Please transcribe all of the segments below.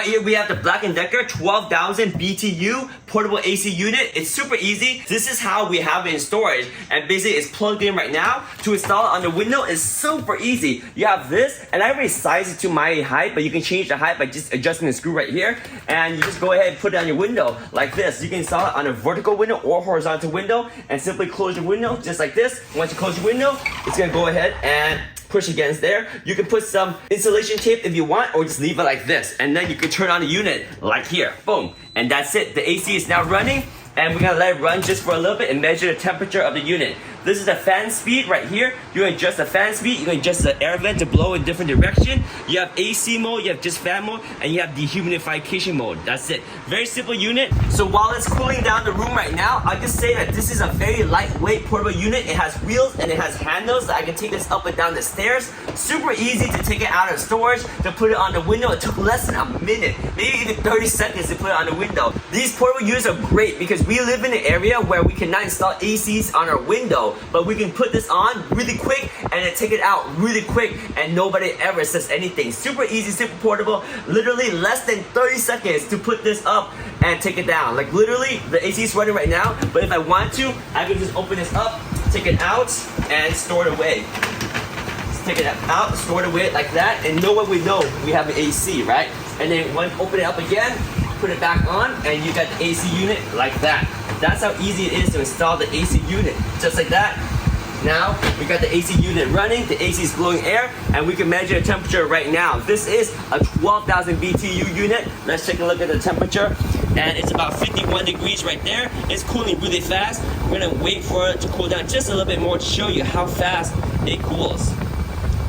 here we have the Black & Decker 12,000 BTU portable AC unit. It's super easy. This is how we have it in storage, and basically it's plugged in right now. To install it on the window is super easy. You have this, and I already sized it to my height, but you can change the height by just adjusting the screw right here, and you just go ahead and put it on your window like this. You can install it on a vertical window or horizontal window, and simply close your window just like this. Once you close your window, it's gonna go ahead and push against there. You can put some insulation tape if you want, or just leave it like this, and then you can turn on the unit like here. Boom, and that's it. The AC is now running, and we're gonna let it run just for a little bit and measure the temperature of the unit. This is the fan speed right here. You can adjust the fan speed. You can adjust the air vent to blow in different direction. You have AC mode, you have just fan mode, and you have dehumidification mode. That's it. Very simple unit. So while it's cooling down the room right now, I just say that this is a very lightweight portable unit. It has wheels and it has handles that I can take this up and down the stairs. Super easy to take it out of storage, to put it on the window. It took less than a minute, maybe even 30 seconds to put it on the window. These portable units are great because we live in an area where we cannot install ACs on our window, but we can put this on really quick and then take it out really quick, and nobody ever says anything. Super easy, super portable. Literally less than 30 seconds to put this up and take it down. Like literally, the AC is running right now, but if I want to, I can just open this up, take it out, and store it away. Just take it out, store it away like that, and know what we know, we have an AC, right? And then once open it up again, put it back on, and you got the AC unit like that. That's how easy it is to install the AC unit, just like that. Now we got the AC unit running, the AC is blowing air, and we can measure the temperature right now. This is a 12,000 BTU unit. Let's take a look at the temperature, and it's about 51 degrees right there. It's cooling really fast. We're gonna wait for it to cool down just a little bit more to show you how fast it cools.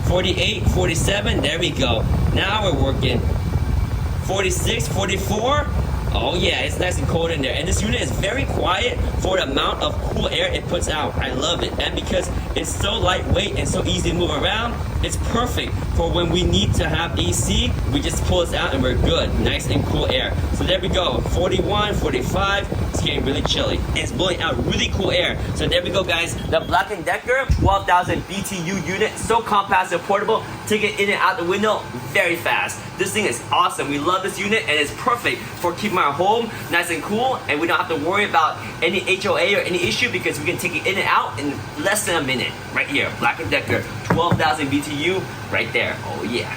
48, 47, there we go. Now we're working. 46, 44. Oh yeah, it's nice and cold in there. And this unit is very quiet for the amount of cool air it puts out. I love it. And because it's so lightweight and so easy to move around, it's perfect for when we need to have AC. We just pull this out and we're good. Nice and cool air. So there we go. 41, 45. It's getting really chilly. And it's blowing out really cool air. So there we go, guys. The Black & Decker 12,000 BTU unit. So compact and portable. Take it in and out the window very fast. This thing is awesome. We love this unit, and it's perfect for keeping our home nice and cool, and we don't have to worry about any HOA or any issue because we can take it in and out in less than a minute. Right here, Black & Decker 12,000 BTU right there. Oh yeah.